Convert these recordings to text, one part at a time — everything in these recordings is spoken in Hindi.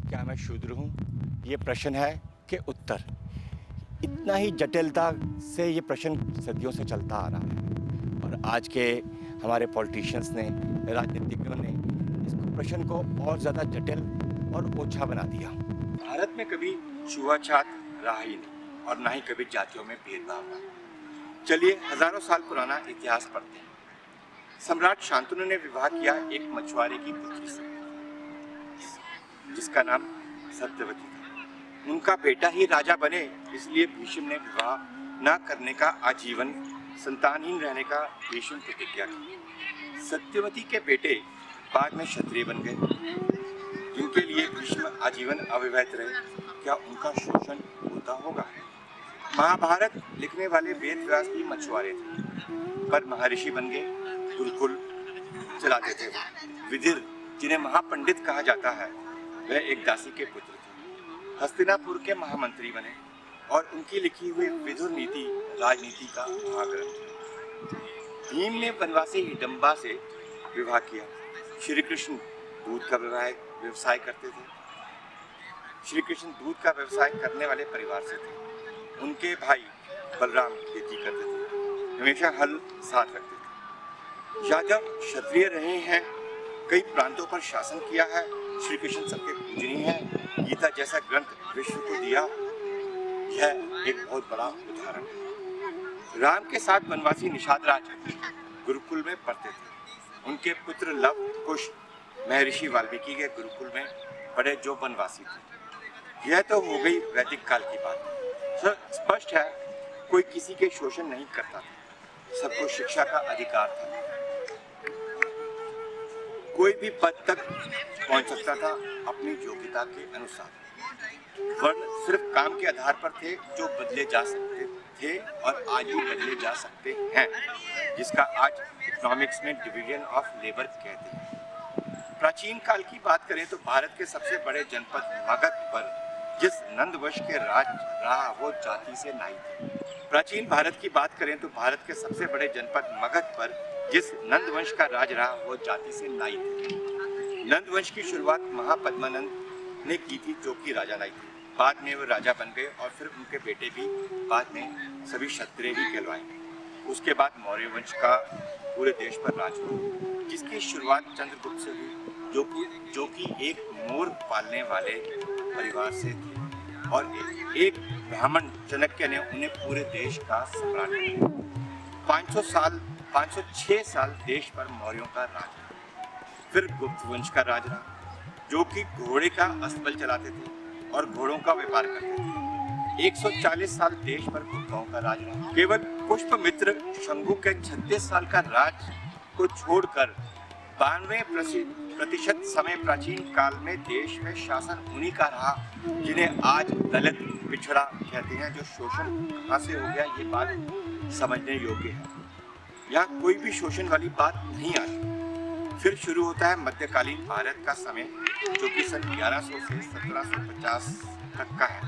क्या मैं शूद्र हूँ? ये प्रश्न है कि उत्तर। इतना ही जटिलता से ये प्रश्न सदियों से चलता आ रहा है और आज के हमारे पॉलिटिशियंस ने, राजनीतिज्ञों ने इस प्रश्न को और ज़्यादा जटिल और ओछा बना दिया। भारत में कभी छुआछूत रहा ही नहीं और ना ही कभी जातियों में भेदभाव रहा। चलिए हजारों साल पुराना इतिहास पढ़ते हैं। सम्राट शांतनु ने विवाह किया एक मछुआरे की पुत्री से, जिसका नाम सत्यवती था। उनका बेटा ही राजा बने, इसलिए भीष्म ने विवाह न करने का, आजीवन संतानहीन रहने का भीष्म प्रतिज्ञा की। सत्यवती के बेटे बाद में क्षत्रिय बन गए, जिनके लिए भीष्म आजीवन अविवाहित रहे। क्या उनका शोषण होता होगा? महाभारत लिखने वाले वेद व्यास भी मछुआरे थे, पर महर्षि बन गए, गुरुकुल चलाते थे। विदिर, जिन्हें महापंडित कहा जाता है, वह एक दासी के पुत्र थे। हस्तिनापुर के महामंत्री बने और उनकी लिखी हुई विदुर नीति राजनीति का महाग्रंथ। भीम ने वनवासी हिडम्बा से विवाह किया। श्री कृष्ण दूध का व्यवसाय करते थे। श्री कृष्ण दूध का व्यवसाय करने वाले परिवार से थे। उनके भाई बलराम खेती करते थे, हमेशा हल साथ रखते थे। यादव क्षत्रिय रहे हैं, कई प्रांतों पर शासन किया है। श्री कृष्ण सबके पूजनीय है। गीता जैसा ग्रंथ विश्व को दिया, यह एक बहुत बड़ा उदाहरण है। राम के साथ वनवासी निषाद राज गुरुकुल में पढ़ते थे। उनके पुत्र लव कुश महर्षि वाल्मीकि के गुरुकुल में पढ़े, जो वनवासी थे। यह तो हो गई वैदिक काल की बात। स्पष्ट है, कोई किसी के शोषण नहीं करता था, सबको शिक्षा का अधिकार था। कोई भी पद तक पहुंच सकता था अपनी योग्यता के अनुसार। वर्ण सिर्फ काम के आधार पर थे, जो बदले जा सकते थे और आज भी बदले जा सकते हैं, जिसका आज इकोनॉमिक्स में डिवीजन ऑफ लेबर कहते हैं। प्राचीन काल की बात करें तो भारत के सबसे बड़े जनपद मगध पर जिस नंदवंश के राज रहा, वो जाति से नाई थे। प्राचीन भारत की बात करें तो भारत के सबसे बड़े जनपद मगध पर जिस नंदवंश का राज रहा, वो जाति से नाई थे। नंदवंश की शुरुआत महापद्मानंद ने की थी, जो कि राजा नाई थे। बाद में वो राजा बन गए और फिर उनके बेटे भी बाद में सभी क्षत्रिय ही कहलवाए। उसके बाद मौर्य वंश का पूरे देश पर राज हुआ, जिसकी शुरुआत चंद्रगुप्त से हुई, जो कि एक मोर पालने वाले परिवार से थे और एक ब्राह्मण चाणक्य ने उन्हें पूरे देश का सम्राट बनाया। 506 साल देश पर मौर्यों का राज रहा। फिर गुप्त वंश का राज रहा, जो कि घोड़े का अस्तबल चलाते थे और घोड़ों का व्यापार करते थे। 140 साल देश पर गुप्तों का राज रहा। केवल पुष्पमित्र शंभु के 36 साल का राज को छोड़कर 92% समय प्राचीन काल में देश में शासन उन्हीं का रहा, जिन्हें आज दलित पिछड़ा कहते हैं। जो शोषण कहाँ से हो गया, ये बात समझने योग्य है। यहाँ कोई भी शोषण वाली बात नहीं आती। फिर शुरू होता है मध्यकालीन भारत का समय, जो कि सन 1100 से 1750 तक का है।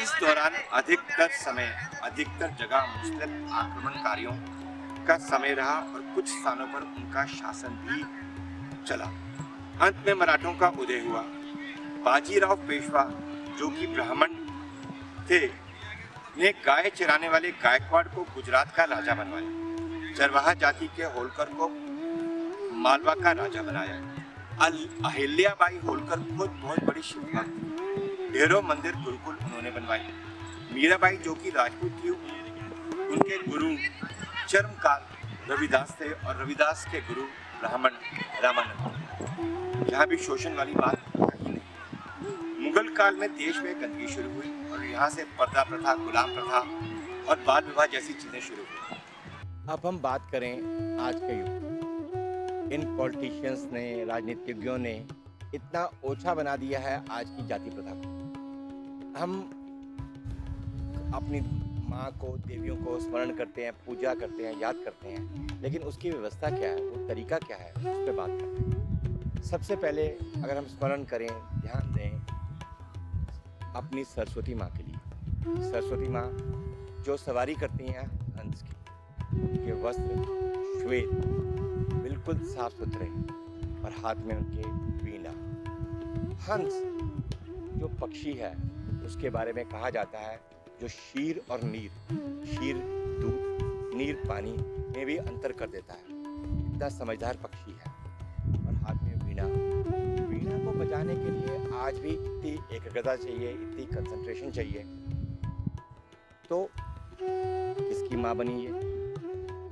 इस दौरान अधिकतर जगह मुस्लिम आक्रमणकारियों का समय रहा और कुछ स्थानों पर उनका शासन भी चला। अंत में मराठों का उदय हुआ। बाजीराव पेशवा, जो कि ब्राह्मण थे, ने गाय चराने वाले गायकवाड़ को गुजरात का राजा बनवाया। चरवाहा जाति के होलकर को मालवा का राजा बनाया। अहिल्याबाई होलकर खुद बहुत बड़ी शिव भक्त। ढेरों मंदिर गुरुकुल उन्होंने बनवाए। मीराबाई, जो कि राजपूत थी, उनके गुरु चरमकाल रविदास थे और रविदास के गुरु ब्राह्मण रामानंद। यहाँ भी शोषण वाली बात कहीं नहीं। मुगल काल में देश में गंदगी शुरू हुई और यहाँ से पर्दा प्रथा, गुलाम प्रथा और बाल विवाह जैसी चीजें शुरू हुई। अब हम बात करें आज के युग। इन पॉलिटिशियंस ने, राजनीतिज्ञों ने इतना ओछा बना दिया है आज की जाति प्रथा को। हम अपनी माँ को, देवियों को स्मरण करते हैं, पूजा करते हैं, याद करते हैं, लेकिन उसकी व्यवस्था क्या है, वो तरीका क्या है, उस पर बात करते हैं। सबसे पहले अगर हम स्मरण करें, ध्यान दें अपनी सरस्वती माँ के लिए। सरस्वती माँ जो सवारी करती हैं हंस की, उनके वस्त्र श्वेत, बिल्कुल साफ सुथरे और हाथ में उनके वीणा। हंस जो पक्षी है उसके बारे में कहा जाता है जो शीर और नीर, शीर दूध, नीर पानी में भी अंतर कर देता है। इतना समझदार पक्षी है। और हाथ में वीणा, वीणा को बजाने के लिए आज भी इतनी एकाग्रता चाहिए, इतनी कंसंट्रेशन चाहिए। तो किसकी माँ बनी है,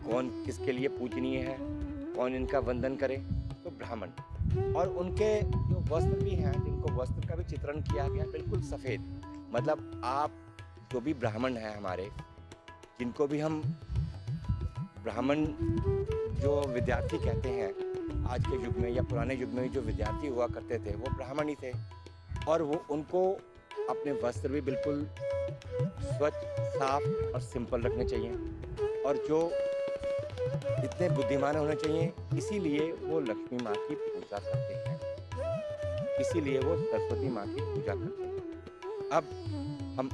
कौन किसके लिए पूजनीय है, कौन इनका वंदन करे? तो ब्राह्मण। और उनके जो वस्त्र भी हैं, जिनको वस्त्र का भी चित्रण किया गया बिल्कुल सफ़ेद, मतलब आप जो भी ब्राह्मण हैं हमारे, जिनको भी हम ब्राह्मण जो विद्यार्थी कहते हैं आज के युग में या पुराने युग में जो विद्यार्थी हुआ करते थे वो ब्राह्मण ही थे। और वो उनको अपने वस्त्र भी बिल्कुल स्वच्छ, साफ और सिंपल रखने चाहिए। और जो इतने बुद्धिमान होने चाहिए, इसीलिए वो लक्ष्मी माँ की पूजा करते हैं, इसीलिए वो सरस्वती माँ की पूजा करते हैं। अब हम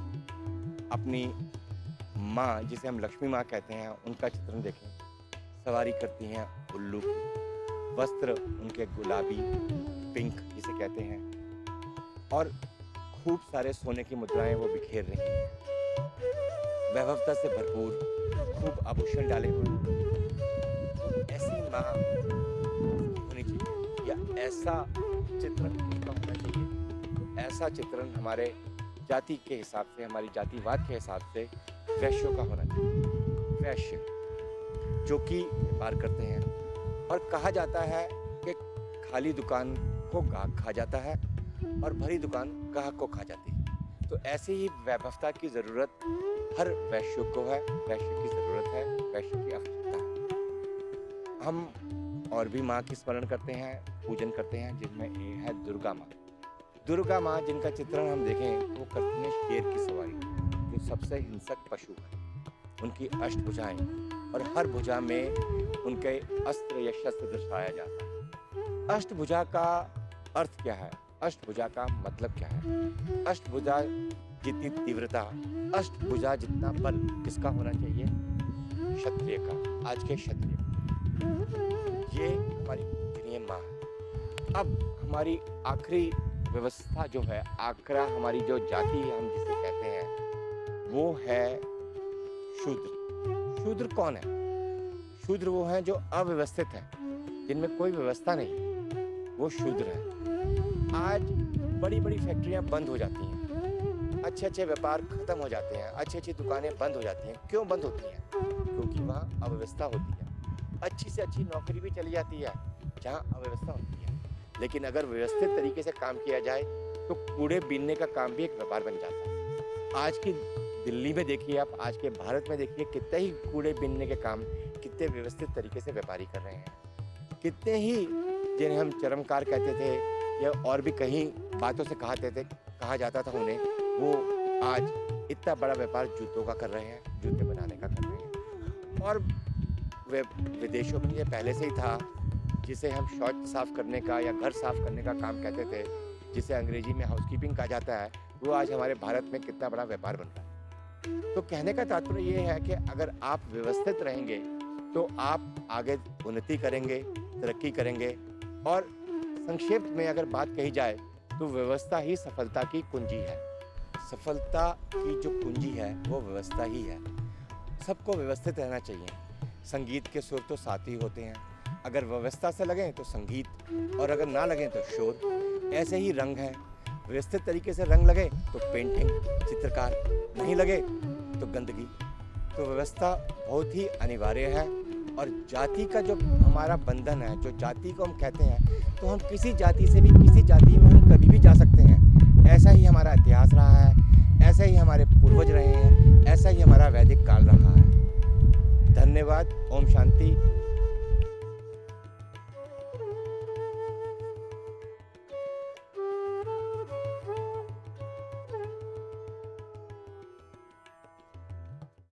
अपनी माँ, जिसे हम लक्ष्मी माँ कहते हैं, उनका चित्रण देखें। सवारी करती हैं उल्लू की, वस्त्र उनके गुलाबी, पिंक जिसे कहते हैं, और खूब सारे सोने की मुद्राएं वो बिखेर रही हैं, वैभवता से भरपूर, खूब आभूषण डाले हुए। ऐसी माँ होनी चाहिए या ऐसा चित्रण किसका होना चाहिए? ऐसा चित्रण हमारे जाति के हिसाब से, हमारी जातिवाद के हिसाब से वैश्यों का होना चाहिए। वैश्य जो कि व्यापार करते हैं, और कहा जाता है कि खाली दुकान को गाहक खा जाता है और भरी दुकान गाहक को खा जाती है। तो ऐसे ही वैभवता की ज़रूरत हर वैश्य को है, वैश्य की ज़रूरत है, वैश्य की आवश्यकता है। हम और भी माँ की स्मरण करते हैं, पूजन करते हैं, जिनमें ये है दुर्गा माँ। दुर्गा माँ जिनका चित्रण हम देखें वो करती हैं शेर की सवारी, जो सबसे हिंसक पशु है। उनकी अष्टभुजाएं, और हर भुजा में उनके अस्त्र या शस्त्र दर्शाया जाता है। अष्टभुजा का अर्थ क्या है? अष्टभुजा का मतलब क्या है? अष्टभुजा जितनी तीव्रता, अष्टभुजा जितना बल किसका होना चाहिए? क्षत्रिय का, आज के क्षत्रिय। ये हमारी पूजनीय माँ। अब हमारी आखिरी व्यवस्था जो है, आखिरा हमारी जो जाति हम जिसे कहते हैं वो है शूद्र। शूद्र कौन है? शूद्र वो हैं जो अव्यवस्थित हैं, जिनमें कोई व्यवस्था नहीं, वो शूद्र हैं। आज बड़ी बड़ी फैक्ट्रियां बंद हो जाती हैं, अच्छे अच्छे व्यापार खत्म हो जाते हैं, अच्छी अच्छी दुकानें बंद हो जाती हैं। क्यों बंद होती हैं? क्योंकि वहाँ अव्यवस्था होती है। अच्छी से अच्छी नौकरी भी चली जाती है जहाँ अव्यवस्था होती है। लेकिन अगर व्यवस्थित तरीके से काम किया जाए तो कूड़े बीनने का काम भी एक व्यापार बन जाता है। आज की दिल्ली में देखिए आप, आज के भारत में देखिए, कितने ही कूड़े बीनने के काम कितने व्यवस्थित तरीके से व्यापारी कर रहे हैं। कितने ही जिन्हें हम चरमकार कहते थे या और भी कहीं बातों से कहा जाता था उन्हें, वो आज इतना बड़ा व्यापार जूतों का कर रहे हैं, जूते बनाने का कर रहे हैं। और वे विदेशों में ये पहले से ही था, जिसे हम शौच साफ करने का या घर साफ करने का काम कहते थे, जिसे अंग्रेजी में हाउसकीपिंग कहा जाता है, वो आज हमारे भारत में कितना बड़ा व्यापार बन रहा है। तो कहने का तात्पर्य ये है कि अगर आप व्यवस्थित रहेंगे तो आप आगे उन्नति करेंगे, तरक्की करेंगे। और संक्षेप में अगर बात कही जाए तो व्यवस्था ही सफलता की कुंजी है। सफलता की जो कुंजी है वो व्यवस्था ही है। सबको व्यवस्थित रहना चाहिए। संगीत के सुर तो साथ ही होते हैं, अगर व्यवस्था से लगें तो संगीत, और अगर ना लगें तो शोर। ऐसे ही रंग हैं, व्यवस्थित तरीके से रंग लगे तो पेंटिंग, चित्रकार, नहीं लगे तो गंदगी। तो व्यवस्था बहुत ही अनिवार्य है। और जाति का जो हमारा बंधन है, जो जाति को हम कहते हैं, तो हम किसी जाति से भी किसी जाति में हम कभी भी जा सकते हैं। ऐसा ही हमारा इतिहास रहा है, ऐसा ही हमारे पूर्वज रहे हैं, ऐसा ही हमारा वैदिक काल रहा है। धन्यवाद। ओम शांति।